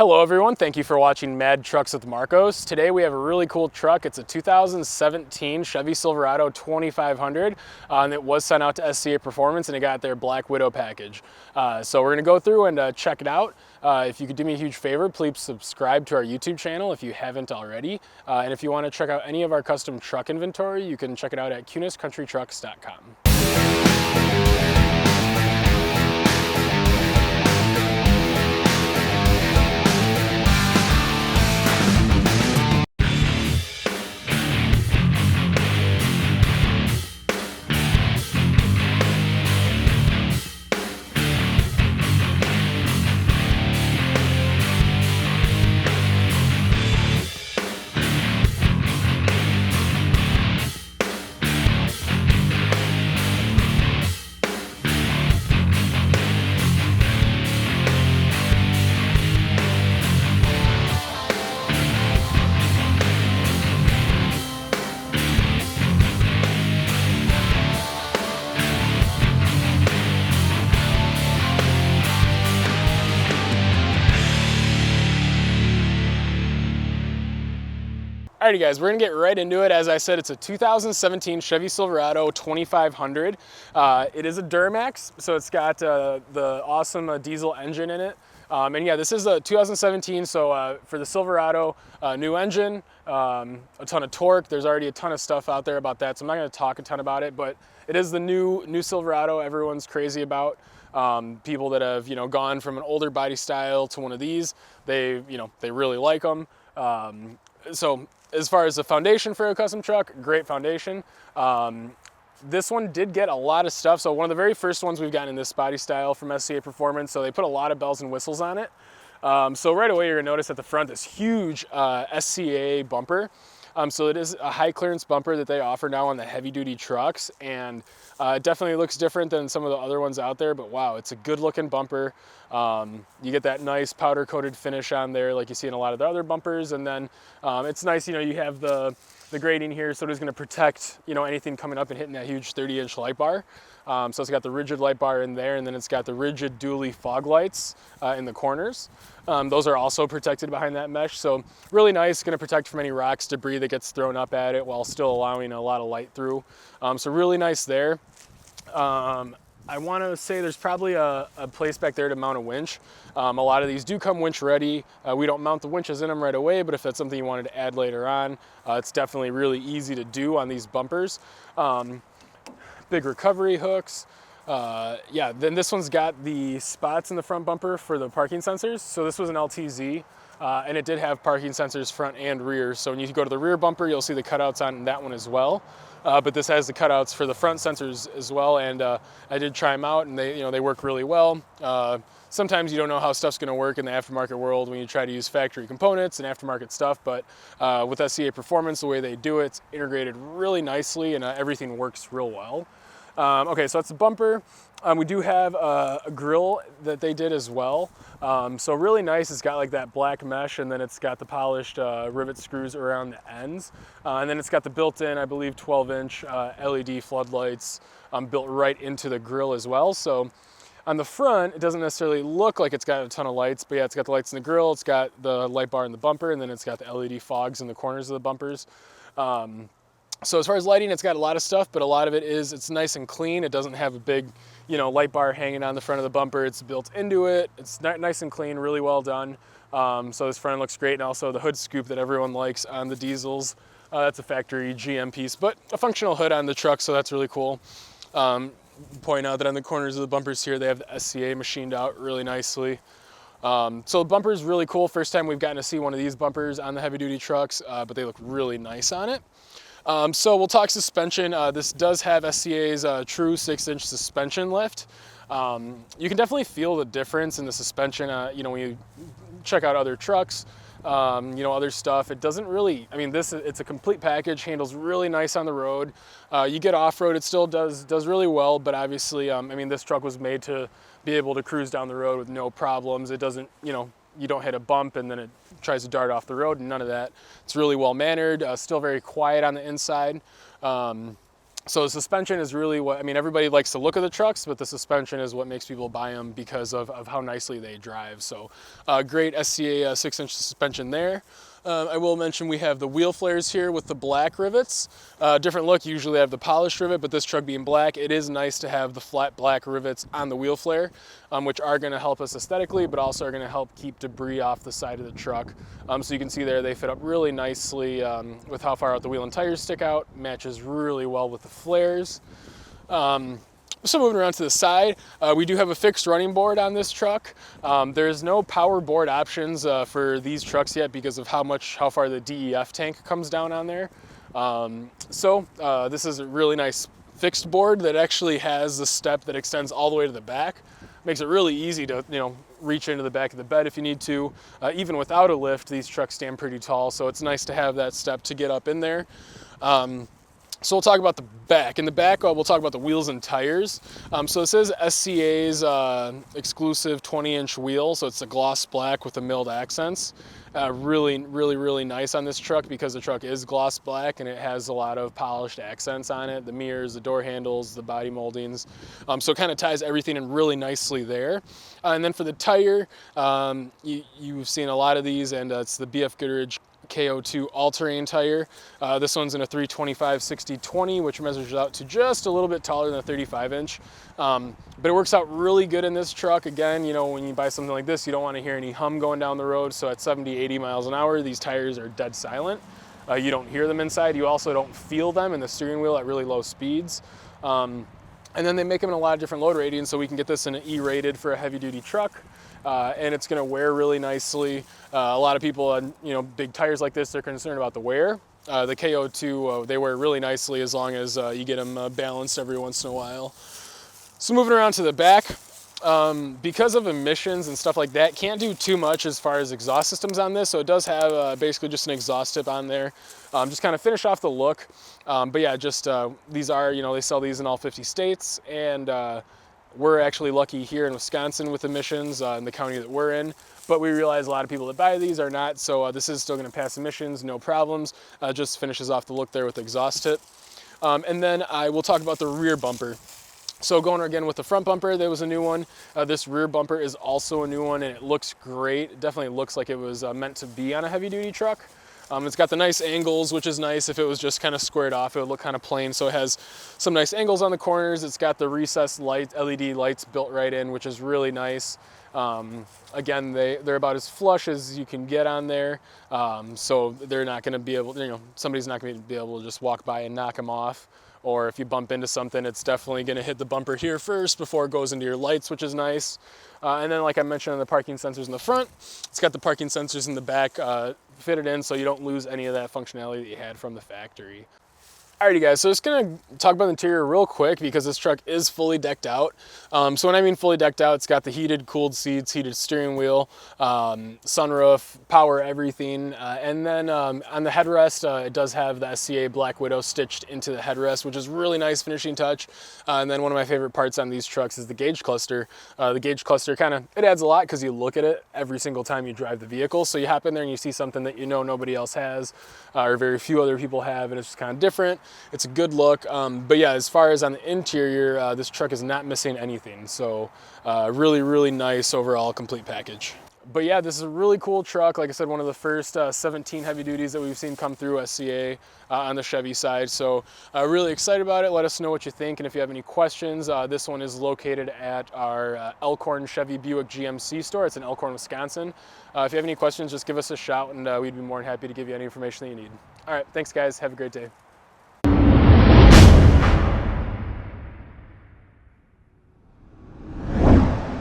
Hello everyone, thank you for watching Mad Trucks with Marcos. Today we have a really cool truck. It's a 2017 Chevy Silverado 2500 and it was sent out to SCA Performance and it got their Black Widow package. So we're going to go through and check it out. If you could do me a huge favor, please subscribe to our YouTube channel if you haven't already. And if you want to check out any of our custom truck inventory, you can check it out at kunescountrytrucks.com. Alrighty guys, we're gonna get right into it. As I said, it's a 2017 Chevy Silverado 2500. It is a Duramax, so it's got the awesome diesel engine in it. And yeah, this is a 2017, so for the Silverado, new engine, a ton of torque. There's already a ton of stuff out there about that, so I'm not gonna talk a ton about it, but it is the new Silverado everyone's crazy about. People that have, gone from an older body style to one of these, they really like them. So as far as the foundation for a custom truck, great foundation. This one did get a lot of stuff. So one of the very first ones we've gotten in this body style from SCA Performance. So they put a lot of bells and whistles on it. So right away, you're gonna notice at the front, this huge SCA bumper. So it is a high clearance bumper that they offer now on the heavy duty trucks. And it definitely looks different than some of the other ones out there, but wow, it's a good looking bumper. You get that nice powder coated finish on there like you see in a lot of the other bumpers. And then it's nice, you have the grating here, so it is going to protect, anything coming up and hitting that huge 30-inch light bar. So it's got the rigid light bar in there, and then it's got the rigid dually fog lights in the corners. Those are also protected behind that mesh. So really nice, going to protect from any rocks, debris that gets thrown up at it while still allowing a lot of light through. So really nice there. I want to say there's probably a place back there to mount a winch. A lot of these do come winch ready. We don't mount the winches in them right away, but if that's something you wanted to add later on, it's definitely really easy to do on these bumpers. Big recovery hooks. Yeah, then this one's got the spots in the front bumper for the parking sensors. So this was an LTZ, and it did have parking sensors front and rear. So when you go to the rear bumper, you'll see the cutouts on that one as well. But this has the cutouts for the front sensors as well, and I did try them out, and they work really well. Sometimes you don't know how stuff's going to work in the aftermarket world when you try to use factory components and aftermarket stuff, but with SCA Performance, the way they do it, it's integrated really nicely, and everything works real well. Okay, so that's the bumper. We do have a grill that they did as well. So really nice. It's got like that black mesh, and then it's got the polished rivet screws around the ends. And then it's got the built-in, I believe, 12-inch LED floodlights built right into the grill as well. So on the front, it doesn't necessarily look like it's got a ton of lights, but yeah, it's got the lights in the grill, it's got the light bar in the bumper, and then it's got the LED fogs in the corners of the bumpers. So as far as lighting, it's got a lot of stuff, but a lot of it's nice and clean. It doesn't have a big, light bar hanging on the front of the bumper. It's built into it. It's nice and clean, really well done. So this front looks great. And also the hood scoop that everyone likes on the diesels. That's a factory GM piece, but a functional hood on the truck, so that's really cool. Point out that on the corners of the bumpers here, they have the SCA machined out really nicely. So the bumper is really cool. First time we've gotten to see one of these bumpers on the heavy duty trucks, but they look really nice on it. So we'll talk suspension. This does have SCA's true 6-inch suspension lift. You can definitely feel the difference in the suspension, when you check out other trucks, other stuff. It doesn't really, it's a complete package, handles really nice on the road. You get off-road, it still does really well, but obviously, this truck was made to be able to cruise down the road with no problems. It doesn't, you don't hit a bump and then it tries to dart off the road, and none of that. It's really well mannered, still very quiet on the inside. So the suspension is really what, I mean, everybody likes to look at the trucks, but the suspension is what makes people buy them because of how nicely they drive. So great SCA 6-inch suspension there. I will mention we have the wheel flares here with the black rivets. Different look, usually I have the polished rivet, but this truck being black, it is nice to have the flat black rivets on the wheel flare, which are gonna help us aesthetically, but also are gonna help keep debris off the side of the truck. So you can see there, they fit up really nicely with how far out the wheel and tires stick out, matches really well with the flares. So moving around to the side, we do have a fixed running board on this truck. There's no power board options for these trucks yet because of how far the DEF tank comes down on there. This is a really nice fixed board that actually has the step that extends all the way to the back. Makes it really easy to, reach into the back of the bed if you need to. Even without a lift, these trucks stand pretty tall, so it's nice to have that step to get up in there. So we'll talk about the back. In the back, we'll talk about the wheels and tires. So this is SCA's exclusive 20-inch wheel, so it's a gloss black with the milled accents. Really nice on this truck because the truck is gloss black and it has a lot of polished accents on it, the mirrors, the door handles, the body moldings. So it kind of ties everything in really nicely there. And then for the tire, you've seen a lot of these, and it's the BF Goodrich KO2 all-terrain tire. This one's in a 325/60/20, which measures out to just a little bit taller than a 35-inch. But it works out really good in this truck. Again, when you buy something like this, you don't want to hear any hum going down the road. So at 70, 80 miles an hour, these tires are dead silent. You don't hear them inside. You also don't feel them in the steering wheel at really low speeds. And then they make them in a lot of different load ratings, so we can get this in an E-rated for a heavy-duty truck. And it's going to wear really nicely. A lot of people on big tires like this, they're concerned about the wear. The KO2, they wear really nicely as long as you get them balanced every once in a while. So moving around to the back, because of emissions and stuff like that, can't do too much as far as exhaust systems on this. So it does have basically just an exhaust tip on there. Just kind of finish off the look. But yeah, just these are, they sell these in all 50 states, and we're actually lucky here in Wisconsin with emissions in the county that we're in, but we realize a lot of people that buy these are not, so this is still going to pass emissions, no problems. Just finishes off the look there with the exhaust tip. And then I will talk about the rear bumper. So going again with the front bumper, there was a new one. This rear bumper is also a new one, and it looks great. It definitely looks like it was meant to be on a heavy-duty truck. It's got the nice angles, which is nice. If it was just kind of squared off, it would look kind of plain. So it has some nice angles on the corners. It's got the recessed light, LED lights built right in, which is really nice. Again, they're about as flush as you can get on there. So they're not going to be able, somebody's not going to be able to just walk by and knock them off. Or if you bump into something, it's definitely going to hit the bumper here first before it goes into your lights, which is nice. And then, like I mentioned, on the parking sensors in the front, it's got the parking sensors in the back fitted in, so you don't lose any of that functionality that you had from the factory. Alrighty guys, so just gonna talk about the interior real quick because this truck is fully decked out. So when I mean fully decked out, it's got the heated, cooled seats, heated steering wheel, sunroof, power everything. And then on the headrest, it does have the SCA Black Widow stitched into the headrest, which is really nice finishing touch. And then one of my favorite parts on these trucks is the gauge cluster. The gauge cluster it adds a lot because you look at it every single time you drive the vehicle. So you hop in there and you see something that nobody else has, or very few other people have, and it's just kind of different. It's a good look, but yeah, as far as on the interior, this truck is not missing anything. So really nice overall complete package. But yeah, this is a really cool truck. Like I said, one of the first 17 heavy duties that we've seen come through SCA on the Chevy side. So really excited about it. Let us know what you think. And if you have any questions, this one is located at our Elkhorn Chevy Buick GMC store. It's in Elkhorn, Wisconsin. If you have any questions, just give us a shout, and we'd be more than happy to give you any information that you need. All right, thanks guys. Have a great day.